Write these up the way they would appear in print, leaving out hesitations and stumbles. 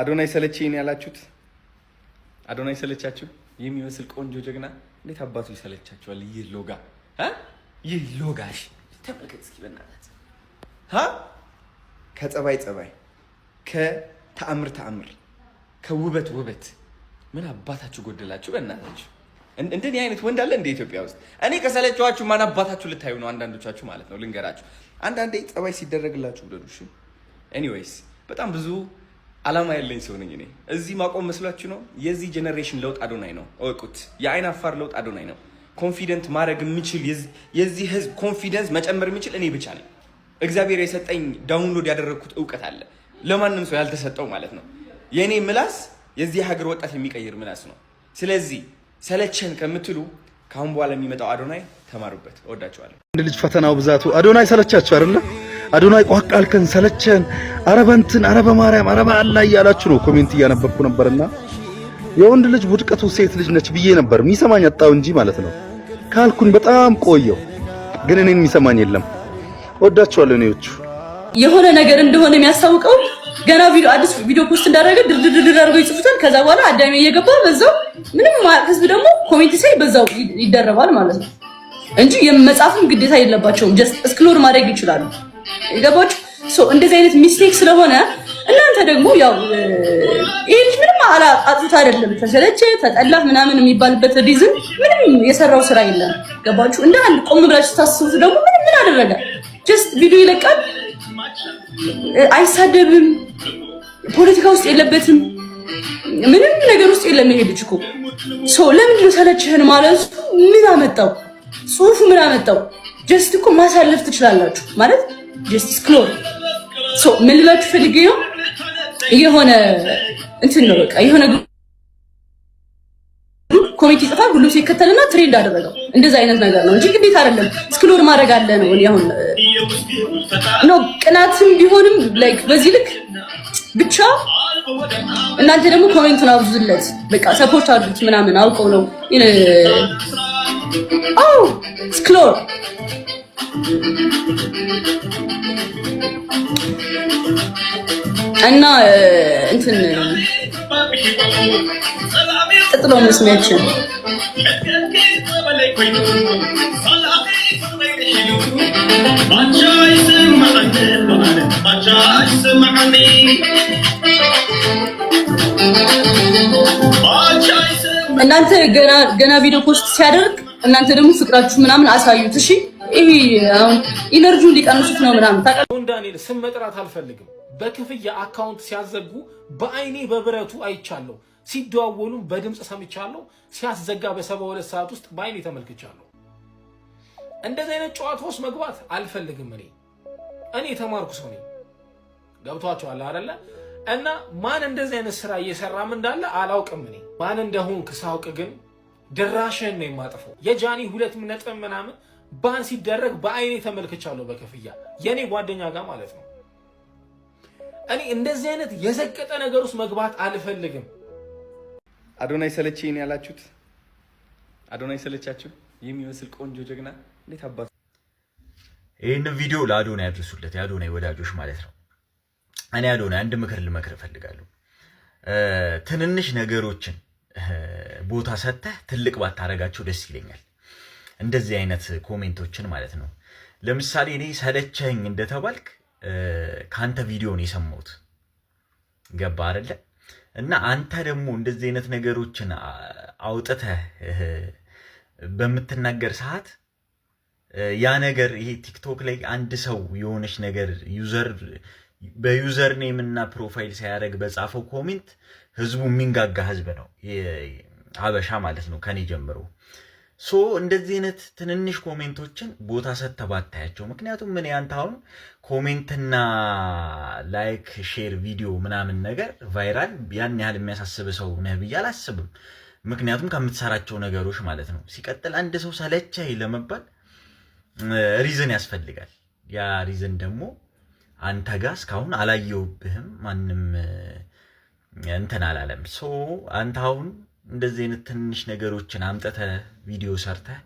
አዶናይ ሰለቸኝ ያላችሁት አዶናይ ሰለቻችሁ የሚመስል ቆንጆ ጀግና እንዴት አባቱ ይሰለቻችኋል? ይህ ሎጋ ይህ ሎጋሽ ተመልከት እስኪ በእናትህ ከጸባይ ጸባይ ከተአምር ተአምር ከውበት ውበት ምን አባታችሁ ጎደላችሁ? በእናታችሁ እንደኔ አይነት ወንድ አለ እንደ ኢትዮጵያ ውስጥ? እኔ ከሰለቻችሁ ማን አባታችሁ ልታዩ ነው? አንዳንዶቻችሁ ማለት ነው። ልንገራችሁ፣ አንዳንዴ ጸባይ ሲደረግላችሁ ብለዱ። እሺ ኤኒዌይስ በጣም ብዙ አላማ ያለኝ ሰው ነኝ እኔ። እዚህ ማቆም መስሏችሁ ነው? የዚህ ጄኔሬሽን ለውጥ አዶናይ ነው። እወቁት። የአይን አፋር ለውጥ አዶናይ ነው። ኮንፊደንት ማድረግ የሚችል የዚህ ህዝብ ኮንፊደንስ መጨመር የሚችል እኔ ብቻ ነኝ። እግዚአብሔር የሰጠኝ ዳውንሎድ ያደረግኩት እውቀት አለ፣ ለማንም ሰው ያልተሰጠው ማለት ነው። የኔ ምላስ የዚህ ሀገር ወጣት የሚቀይር ምላስ ነው። ስለዚህ ሰለቸን ከምትሉ ካሁን በኋላ የሚመጣው አዶናይ ተማሩበት። እወዳችኋለሁ። አንድ ልጅ ፈተናው ብዛቱ አዶናይ ሰለቻችሁ አይደለ? አዶናይ ቋቃልከን ሰለቸን፣ አረበንትን አረበ ማርያም አረበ አላህ እያላችሁ ነው ኮሜንት እያነበብኩ ነበርና የወንድ ልጅ ውድቀቱ ሴት ልጅ ነች ብዬ ነበር። የሚሰማኝ አጣው እንጂ ማለት ነው ካልኩኝ በጣም ቆየው፣ ግን እኔን የሚሰማኝ የለም። እወዳችኋለሁ። እኔዎቹ የሆነ ነገር እንደሆነ የሚያስታውቀው ገና አዲስ ቪዲዮ ፖስት እንዳደረገ ድርድር አድርገው ይጽፉታል። ከዛ በኋላ አዳሚ እየገባ በዛው ምንም ህዝብ ደግሞ ኮሜንት ሳይ በዛው ይደረባል ማለት ነው እንጂ የመጻፍም ግዴታ የለባቸውም። ጀስት ስክሎር ማድረግ ይችላሉ። ይገባችሁ? እንደዚህ አይነት ሚስቴክ ስለሆነ እናንተ ደግሞ ያው ይሄ ልጅ ምንም አጥፍቶ አይደለም ተሰለቸ ተጠላህ ምናምን የሚባልበት ሪዝን ምንም የሰራው ስራ የለም። ገባችሁ? እንደ አንድ ቆም ብላችሁ ታስቡት። ደግሞ ምን አደረገ? ጀስት ቪዲዮ ይለቃል፣ አይሳደብም፣ ፖለቲካ ውስጥ የለበትም፣ ምንም ነገር ውስጥ የለም። ይሄ ልጅ እኮ ለምንድን ነው ሰለችህን ማለት ምን አመጣው? ጽሁፉ ምን አመጣው? ጀስት እኮ ማሳለፍ ትችላላችሁ ማለት ጀስት ስክሎር ምን ልላችሁ ፈልጌ ነው የሆነ እንትን ነው በቃ የሆነ ኮሚቴ ይጽፋል፣ ሁሉም ሲከተልና ትሬንድ አደረገው። እንደዛ አይነት ነገር ነው እንጂ ግዴታ አይደለም። ስክሎር ማድረግ አለ ነው ያሁን ነው ቅናትም ቢሆንም ላይክ በዚህ ልክ ብቻ እናንተ ደግሞ ኮሜንቱን አብዙለት፣ በቃ ሰፖርት አድርጉት ምናምን አውቀው ነው ስክሎር እና እንትን ጥጥሎ መስሚያችን እናንተ ገና ቪዲዮ ፖስት ሲያደርግ እናንተ ደግሞ ፍቅራችሁ ምናምን አሳዩት። እሺ ይሄ አሁን ኢነርጂውን ሊቀንሱት ነው ምናምን ታውቃለህ። ዳንኤል ስም መጥራት አልፈልግም። በክፍያ አካውንት ሲያዘጉ በአይኔ በብረቱ አይቻለሁ። ሲደዋወሉም በድምጽ ሰምቻለሁ። ሲያስዘጋ በ72 ሰዓት ውስጥ በአይኔ ተመልክቻለሁ። እንደዚህ አይነት ጨዋታ ውስጥ መግባት አልፈልግም። እኔ የተማርኩ ሰው ነኝ። ገብቷችኋል አይደለ? እና ማን እንደዚህ አይነት ስራ እየሰራም እንዳለ አላውቅም። ማን እንደሆንክ ሳውቅ ግን ድራሽን ነው የማጠፋው። የጃኒ 2 ነጥብ ምናምን ባን ሲደረግ በአይኔ ተመልክቻለሁ በክፍያ የኔ ጓደኛ ጋር ማለት ነው። እኔ እንደዚህ አይነት የዘቀጠ ነገር ውስጥ መግባት አልፈልግም። አዶናይ ሰለቸኝ ያላችሁት አዶናይ ሰለቻችሁ የሚመስል ቆንጆ ጀግና እንዴት አባቱ። ይሄን ቪዲዮ ለአዶናይ አድርሱለት፣ የአዶናይ ወዳጆች ማለት ነው። እኔ አዶናይ አንድ ምክር ልመክር እፈልጋለሁ። ትንንሽ ነገሮችን ቦታ ሰጥተህ ትልቅ ባታረጋቸው ደስ ይለኛል። እንደዚህ አይነት ኮሜንቶችን ማለት ነው። ለምሳሌ እኔ ሰለቸኝ እንደተባልክ ካንተ ቪዲዮ ነው የሰማሁት። ገባ አይደለ? እና አንተ ደግሞ እንደዚህ አይነት ነገሮችን አውጥተህ በምትናገር ሰዓት ያ ነገር ይሄ ቲክቶክ ላይ አንድ ሰው የሆነች ነገር በዩዘር ኔም እና ፕሮፋይል ሳያደርግ በጻፈው ኮሜንት ህዝቡ የሚንጋጋ ህዝብ ነው ሀበሻ ማለት ነው ከኔ ጀምሮ። እንደዚህ አይነት ትንንሽ ኮሜንቶችን ቦታ ሰጥተህ ባታያቸው። ምክንያቱም ምን ያንተ አሁን ኮሜንትና ላይክ ሼር ቪዲዮ ምናምን ነገር ቫይራል ያን ያህል የሚያሳስብ ሰው ነህ ብዬ አላስብም። ምክንያቱም ከምትሰራቸው ነገሮች ማለት ነው። ሲቀጥል አንድ ሰው ሰለቸኝ ለመባል ሪዝን ያስፈልጋል። ያ ሪዝን ደግሞ አንተ ጋር እስካሁን አላየውብህም፣ ማንም እንትን አላለም። አንተ አሁን እንደዚህ አይነት ትንሽ ነገሮችን አምጥተህ ቪዲዮ ሰርተህ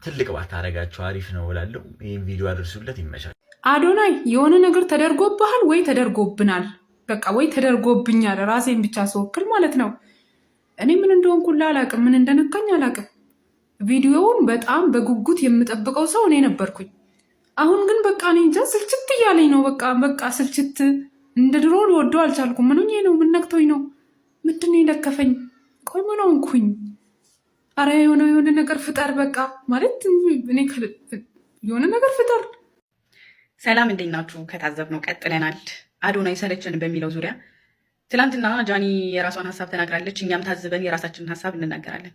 ትልቅ ባታረጋቸው አሪፍ ነው እላለሁ። ይህን ቪዲዮ አድርሱለት፣ ይመቻል። አዶናይ የሆነ ነገር ተደርጎብሃል ወይ ተደርጎብናል? በቃ ወይ ተደርጎብኛል ራሴን ብቻ ስወክል ማለት ነው። እኔ ምን እንደሆንኩላ አላቅም፣ ምን እንደነካኝ አላቅም። ቪዲዮውን በጣም በጉጉት የምጠብቀው ሰው እኔ ነበርኩኝ። አሁን ግን በቃ እኔ እንጃ ስልችት እያለኝ ነው። በቃ ስልችት፣ እንደ ድሮ ልወደው አልቻልኩም። ምን ነው ምን ነክቶኝ ነው? ምንድን ነው የለከፈኝ? ቆይ ምን ሆንኩኝ? አረ የሆነ ነገር ፍጠር በቃ ማለት እኔ የሆነ ነገር ፍጠር። ሰላም እንዴት ናችሁ? ከታዘብነው ቀጥለናል። አዶናይ ሰለቸን በሚለው ዙሪያ ትላንትና ጃኒ የራሷን ሀሳብ ተናግራለች። እኛም ታዝበን የራሳችንን ሀሳብ እንናገራለን።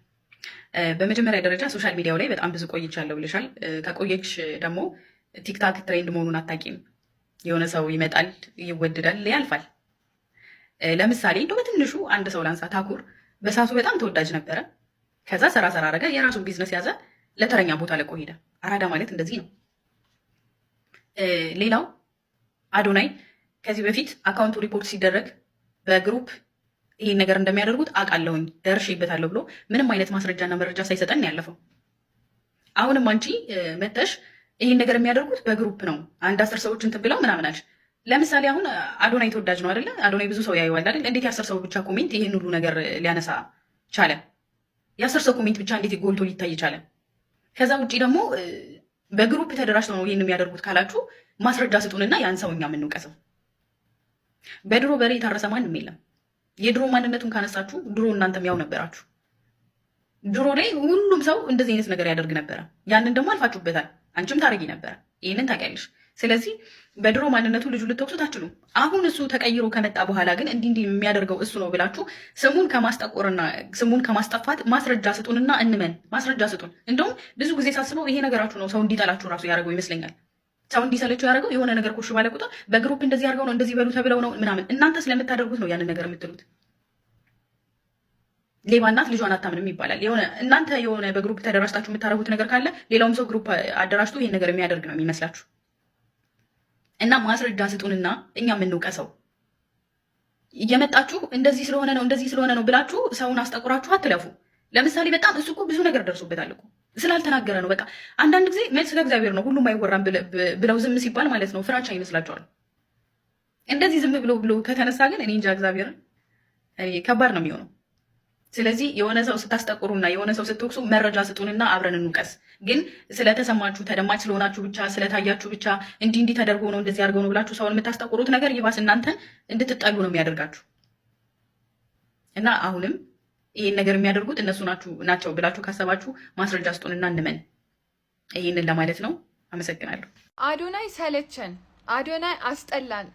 በመጀመሪያ ደረጃ ሶሻል ሚዲያው ላይ በጣም ብዙ ቆይቻለሁ ብለሻል። ከቆየች ደግሞ ቲክታክ ትሬንድ መሆኑን አታውቂም። የሆነ ሰው ይመጣል፣ ይወደዳል፣ ያልፋል። ለምሳሌ እንደው በትንሹ አንድ ሰው ላንሳ። ታኩር በሳቱ በጣም ተወዳጅ ነበረ። ከዛ ሰራ አረገ፣ የራሱን ቢዝነስ ያዘ፣ ለተረኛ ቦታ ለቆ ሄደ። አራዳ ማለት እንደዚህ ነው። ሌላው አዶናይ ከዚህ በፊት አካውንቱ ሪፖርት ሲደረግ በግሩፕ ይሄን ነገር እንደሚያደርጉት አውቃለሁኝ ደርሼበታለሁ ብሎ ምንም አይነት ማስረጃና መረጃ ሳይሰጠን ያለፈው። አሁንም አንቺ መተሽ ይሄን ነገር የሚያደርጉት በግሩፕ ነው፣ አንድ 10 ሰዎች እንትን ብለው ምናምን አልሽ። ለምሳሌ አሁን አዶናይ ተወዳጅ ነው አይደለ? አዶናይ ብዙ ሰው ያየዋል አይደል? እንዴት የ10 ሰው ብቻ ኮሜንት ይሄን ሁሉ ነገር ሊያነሳ ቻለ? የ10 ሰው ኮሜንት ብቻ እንዴት ጎልቶ ሊታይ ቻለ? ከዛ ውጭ ደግሞ በግሩፕ ተደራጅተው ነው ይሄን የሚያደርጉት ካላችሁ ማስረጃ ስጡንና ያን ሰው እኛ የምንውቀሰው። በድሮ በሬ የታረሰ ማንም የለም። የድሮ ማንነቱን ካነሳችሁ ድሮ እናንተም ያው ነበራችሁ። ድሮ ላይ ሁሉም ሰው እንደዚህ አይነት ነገር ያደርግ ነበረ። ያንን ደግሞ አልፋችሁበታል። አንቺም ታረጊ ነበረ፣ ይህንን ታውቂያለሽ። ስለዚህ በድሮ ማንነቱ ልጁ ልትወቅሱት አትችሉም። አሁን እሱ ተቀይሮ ከመጣ በኋላ ግን እንዲህ የሚያደርገው እሱ ነው ብላችሁ ስሙን ከማስጠቆርና ስሙን ከማስጠፋት ማስረጃ ስጡንና እንመን። ማስረጃ ስጡን። እንደውም ብዙ ጊዜ ሳስበው ይሄ ነገራችሁ ነው ሰው እንዲጠላችሁ ራሱ ያደርገው ይመስለኛል። ሰው እንዲሰለችው ያደረገው የሆነ ነገር ኮሽ ባለ ቁጥር በግሩፕ እንደዚህ አድርገው ነው እንደዚህ በሉ ተብለው ነው ምናምን። እናንተ ስለምታደርጉት ነው ያንን ነገር የምትሉት። ሌባ እናት ልጇን አታምንም ይባላል። እናንተ የሆነ በግሩፕ ተደራጅታችሁ የምታደርጉት ነገር ካለ ሌላውም ሰው ግሩፕ አደራጅቶ ይሄን ነገር የሚያደርግ ነው የሚመስላችሁ። እና ማስረጃ ስጡንና እኛ የምንውቀሰው። እየመጣችሁ እንደዚህ ስለሆነ ነው ብላችሁ ሰውን አስጠቁራችሁ አትለፉ። ለምሳሌ በጣም እሱ እኮ ብዙ ነገር ደርሶበታል እኮ ስላልተናገረ ነው። በቃ አንዳንድ ጊዜ መልስ ከእግዚአብሔር ነው፣ ሁሉም አይወራም ብለው ዝም ሲባል ማለት ነው ፍራቻ ይመስላችኋል። እንደዚህ ዝም ብሎ ከተነሳ ግን እኔ እንጃ እግዚአብሔርን ከባድ ነው የሚሆነው። ስለዚህ የሆነ ሰው ስታስጠቁሩና የሆነ ሰው ስትወቅሱ መረጃ ስጡንና አብረን እንውቀስ። ግን ስለተሰማችሁ ተደማጭ ስለሆናችሁ ብቻ ስለታያችሁ ብቻ እንዲህ ተደርጎ ነው እንደዚህ አድርገው ነው ብላችሁ ሰውን የምታስጠቁሩት ነገር ይባስ እናንተን እንድትጠሉ ነው የሚያደርጋችሁ። እና አሁንም ይህን ነገር የሚያደርጉት እነሱ ናቸው ብላችሁ ካሰባችሁ ማስረጃ ስጡንና እንመን። ይህንን ለማለት ነው። አመሰግናለሁ። አዶናይ ሰለቸን፣ አዶናይ አስጠላን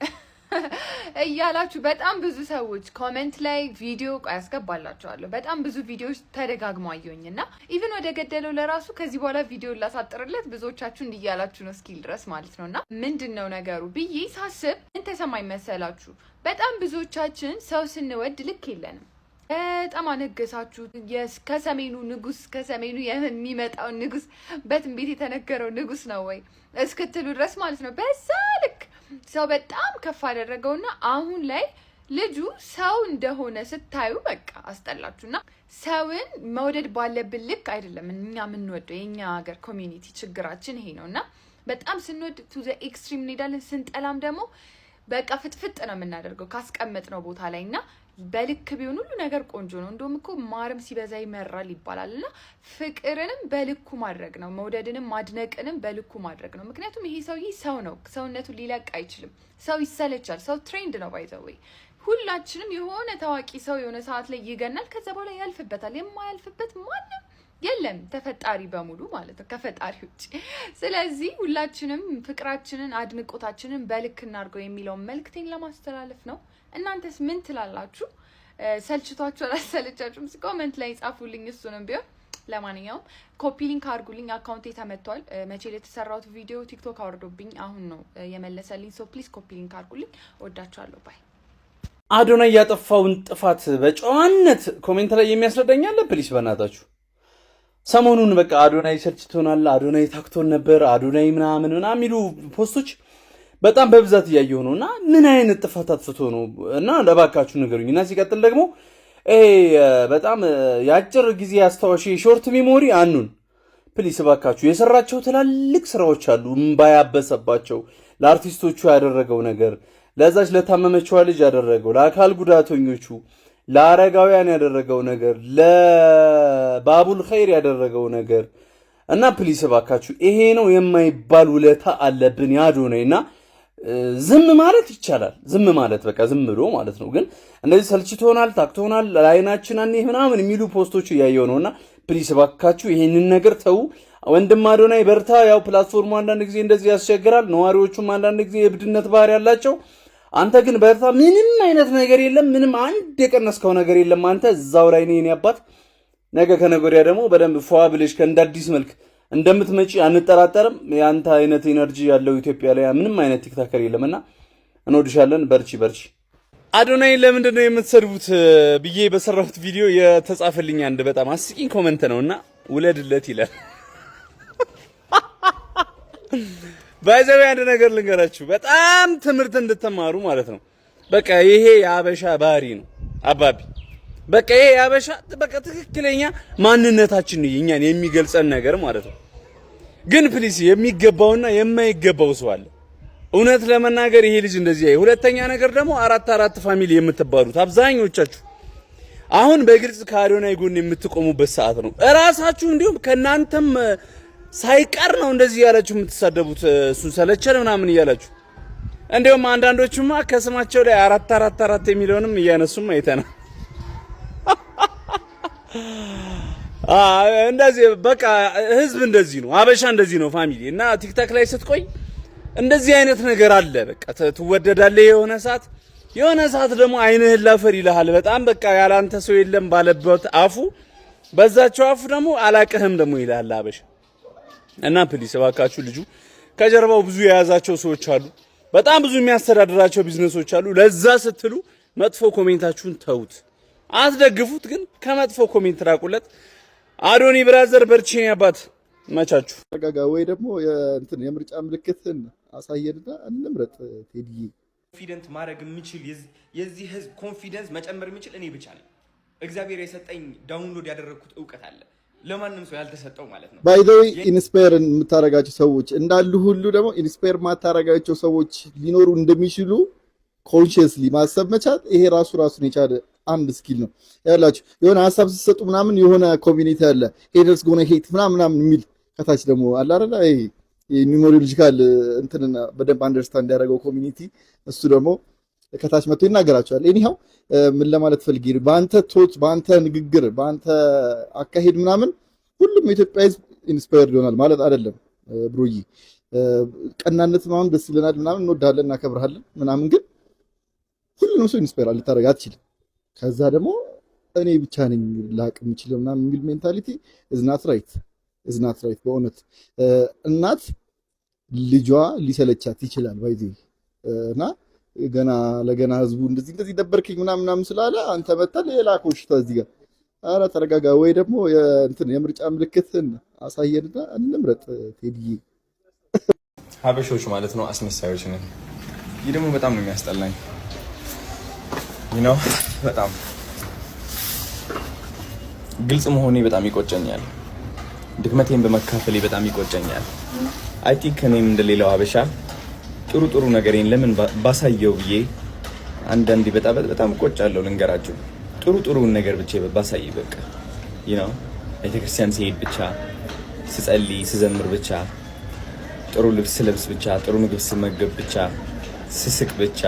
እያላችሁ በጣም ብዙ ሰዎች ኮሜንት ላይ ቪዲዮ ያስገባላችኋለሁ። በጣም ብዙ ቪዲዮዎች ተደጋግሞ አየሁኝና ኢቭን ወደ ገደለው ለራሱ ከዚህ በኋላ ቪዲዮ ላሳጥርለት ብዙዎቻችሁ እንዲያላችሁ ነው እስኪል ድረስ ማለት ነውና ምንድነው ነገሩ ብዬ ሳስብ ምን ተሰማኝ መሰላችሁ? በጣም ብዙዎቻችን ሰው ስንወድ ልክ የለንም። በጣም አነገሳችሁ። ከሰሜኑ ንጉስ ከሰሜኑ የሚመጣው ንጉስ በትንቢት የተነገረው ንጉስ ነው ወይ እስክትሉ ድረስ ማለት ነው። በዛ ልክ ሰው በጣም ከፍ አደረገውና አሁን ላይ ልጁ ሰው እንደሆነ ስታዩ በቃ አስጠላችሁና ሰውን መውደድ ባለብን ልክ አይደለም እኛ የምንወደው። የኛ ሀገር ኮሚኒቲ ችግራችን ይሄ ነውና በጣም ስንወድ ቱ ዘ ኤክስትሪም እንሄዳለን። ስንጠላም ደግሞ በቃ ፍጥፍጥ ነው የምናደርገው ካስቀመጥነው ቦታ ላይና በልክ ቢሆን ሁሉ ነገር ቆንጆ ነው። እንደውም እኮ ማርም ሲበዛ ይመራል ይባላልና ፍቅርንም በልኩ ማድረግ ነው፣ መውደድንም ማድነቅንም በልኩ ማድረግ ነው። ምክንያቱም ይሄ ሰውዬ ሰው ነው፣ ሰውነቱን ሊለቅ አይችልም። ሰው ይሰለቻል። ሰው ትሬንድ ነው ባይዘወይ። ሁላችንም የሆነ ታዋቂ ሰው የሆነ ሰዓት ላይ ይገናል፣ ከዛ በኋላ ያልፍበታል። የማያልፍበት ማንም የለም ተፈጣሪ በሙሉ ማለት ነው ከፈጣሪ ውጭ። ስለዚህ ሁላችንም ፍቅራችንን አድንቆታችንን በልክ እናድርገው የሚለውን መልክቴን ለማስተላለፍ ነው። እናንተስ ምን ትላላችሁ? ሰልችቷችሁ አላሰለቻችሁም? ኮሜንት ላይ ጻፉልኝ። እሱንም ቢሆን ለማንኛውም ኮፒ ሊንክ አድርጉልኝ። አካውንቴ ተመቷል። መቼ ለተሰራው ቪዲዮ ቲክቶክ አወርዶብኝ አሁን ነው የመለሰልኝ። ሶ ፕሊዝ ኮፒ ሊንክ አድርጉልኝ። ወዳችኋለሁ። ባይ። አዶናይ ያጠፋውን ጥፋት በጨዋነት ኮሜንት ላይ የሚያስረዳኛል። ፕሊስ በእናታችሁ ሰሞኑን በቃ አዶናይ ሰልችቶናል፣ አዶናይ ታክቶን ነበር፣ አዶናይ ምናምን የሚሉ ፖስቶች በጣም በብዛት እያየሁ ነው። እና ምን አይነት ጥፋት አጥፍቶ ነው እና ለባካችሁ ንገሩኝ። እና ሲቀጥል ደግሞ በጣም የአጭር ጊዜ አስታዋሽ ሾርት ሜሞሪ አኑን ፕሊስ ባካችሁ። የሰራቸው ትላልቅ ስራዎች አሉ እምባ ያበሰባቸው፣ ለአርቲስቶቹ ያደረገው ነገር፣ ለዛች ለታመመችዋ ልጅ ያደረገው፣ ለአካል ጉዳተኞቹ ለአረጋውያን ያደረገው ነገር፣ ለባቡል ኸይር ያደረገው ነገር እና ፕሊስ እባካችሁ ይሄ ነው የማይባል ውለታ አለብን የአዶናይና ዝም ማለት ይቻላል። ዝም ማለት በቃ ዝም ብሎ ማለት ነው። ግን እንደዚህ ሰልችቶናል፣ ታክቶናል፣ ላይናችን አንይ ምናምን የሚሉ ፖስቶች እያየው ነውና ፕሊስ እባካችሁ ይሄንን ነገር ተው። ወንድም አዶናይ በርታ። ያው ፕላትፎርሙ አንዳንድ ጊዜ እንደዚህ ያስቸግራል፣ ነዋሪዎቹም አንዳንድ ጊዜ የብድነት ባህሪ ያላቸው። አንተ ግን በርታ። ምንም አይነት ነገር የለም፣ ምንም አንድ የቀነስከው ነገር የለም። አንተ እዛው ላይ ነኝ ያባት። ነገ ከነገ ወዲያ ደግሞ በደንብ ፏ ብለሽ ከእንደ አዲስ መልክ እንደምትመጪ አንጠራጠርም። ያንተ አይነት ኢነርጂ ያለው ኢትዮጵያ ላይ ምንም አይነት ቲክታከር የለምና እንወድሻለን። በርቺ በርቺ። አዶናይ ለምንድን ነው የምትሰድቡት ብዬ በሰራሁት ቪዲዮ የተጻፈልኝ አንድ በጣም አስቂኝ ኮሜንት ነውና ውለድለት ይላል። ባይዘው አንድ ነገር ልንገራችሁ፣ በጣም ትምህርት እንድትማሩ ማለት ነው። በቃ ይሄ የአበሻ ባህሪ ነው አባቢ። በቃ ይሄ የአበሻ በቃ ትክክለኛ ማንነታችን ነው፣ እኛን የሚገልጸን ነገር ማለት ነው። ግን ፕሊስ የሚገባውና የማይገባው ሰው አለ። እውነት ለመናገር ይሄ ልጅ እንደዚህ። ሁለተኛ ነገር ደግሞ አራት ፋሚሊ የምትባሉት አብዛኞቻችሁ አሁን በግልጽ ከአዶናይ ጎን የምትቆሙበት ሰዓት ነው። እራሳችሁ እንዲሁም ከናንተም ሳይቀር ነው እንደዚህ ያላችሁ የምትሳደቡት። እሱን ሰለቸን ምናምን እያላችሁ እንዲሁም አንዳንዶቹማ ከስማቸው ላይ አራት የሚለውንም እያነሱም አይተናል። እንደዚህ በቃ ህዝብ እንደዚህ ነው፣ አበሻ እንደዚህ ነው ፋሚሊ። እና ቲክታክ ላይ ስትቆይ እንደዚህ አይነት ነገር አለ። በቃ ትወደዳለህ የሆነ ሰዓት ደግሞ አይንህን ላፈር ይልሃል። በጣም በቃ ያላንተ ሰው የለም ባለበት አፉ፣ በዛቸው አፉ ደግሞ አላቅህም ደግሞ ይልሃል አበሻ። እና ፕሊስ እባካችሁ ልጁ ከጀርባው ብዙ የያዛቸው ሰዎች አሉ፣ በጣም ብዙ የሚያስተዳድራቸው ቢዝነሶች አሉ። ለዛ ስትሉ መጥፎ ኮሜንታችሁን ተውት፣ አትደግፉት፣ ግን ከመጥፎ ኮሜንት ራቁለት። አዶኒ ብራዘር በርቺኝ አባት መቻችሁ ተጋጋ ወይ ደግሞ እንትን የምርጫ ምልክትን አሳየንና እንምረጥ። ቴዲ ኮንፊደንት ማድረግ የሚችል የዚህ ህዝብ ኮንፊደንስ መጨመር የሚችል እኔ ብቻ ነኝ። እግዚአብሔር የሰጠኝ ዳውንሎድ ያደረኩት እውቀት አለ፣ ለማንም ሰው ያልተሰጠው ማለት ነው። ባይ ዘ ዌይ ኢንስፓየር የምታረጋቸው ሰዎች እንዳሉ ሁሉ ደግሞ ኢንስፓየር ማታረጋቸው ሰዎች ሊኖሩ እንደሚችሉ ኮንሺየስሊ ማሰብ መቻል፣ ይሄ ራሱን የቻለ አንድ ስኪል ነው። ያላችሁ የሆነ ሀሳብ ሲሰጡ ምናምን የሆነ ኮሚኒቲ አለ ሄደርስ ጎነ ሄት ምናምን የሚል ከታች ደግሞ አለ አይደል? ይሄ ኒውሜሮሎጂካል እንትንና በደንብ አንደርስታንድ ያደረገው ኮሚኒቲ እሱ ደግሞ ከታች መጥቶ ይናገራቸዋል። ኤኒሃው ምን ለማለት ፈልጌ ነው፣ በአንተ ንግግር በአንተ አካሄድ ምናምን ሁሉም የኢትዮጵያ ሕዝብ ኢንስፓየርድ ይሆናል ማለት አይደለም። ብሮዬ ቀናነት ምናምን ደስ ይለናል ምናምን እንወዳለን እናከብርሃለን ምናምን፣ ግን ሁሉንም ሰው ኢንስፓየር ልታደርግ አትችልም። ከዛ ደግሞ እኔ ብቻ ነኝ ላቅ የምችለው ምናምን የሚል ሜንታሊቲ እዝናት ራይት በእውነት እናት ልጇ ሊሰለቻት ይችላል ባይዚ እና ገና ለገና ህዝቡ እንደዚህ ደበርከኝ ምናምን ስላለ አንተ መተህ ሌላ ኮሽታ እዚህ ጋር ኧረ ተረጋጋ። ወይ ደግሞ እንትን የምርጫ ምልክትን አሳየንና እንምረጥ። ቴዲዬ ሀበሾች ማለት ነው አስመሳዮች ነን። ይህ ደግሞ በጣም ነው የሚያስጠላኝ። በጣም ግልጽ መሆኔ በጣም ይቆጨኛል። ድክመቴን በመካፈሌ በጣም ይቆጨኛል። አይ ቲንክ እኔም እንደሌላው ሀበሻ ጥሩ ነገሬን ለምን ባሳየው ብዬ አንዳንዴ በጣም እቆጫለሁ። ልንገራችሁ፣ ጥሩውን ነገር ብቻ ባሳይ በቃ ቤተክርስቲያን ሲሄድ ብቻ፣ ስጸልይ ስዘምር ብቻ፣ ጥሩ ልብስ ስለብስ ብቻ፣ ጥሩ ምግብ ስመገብ ብቻ፣ ስስቅ ብቻ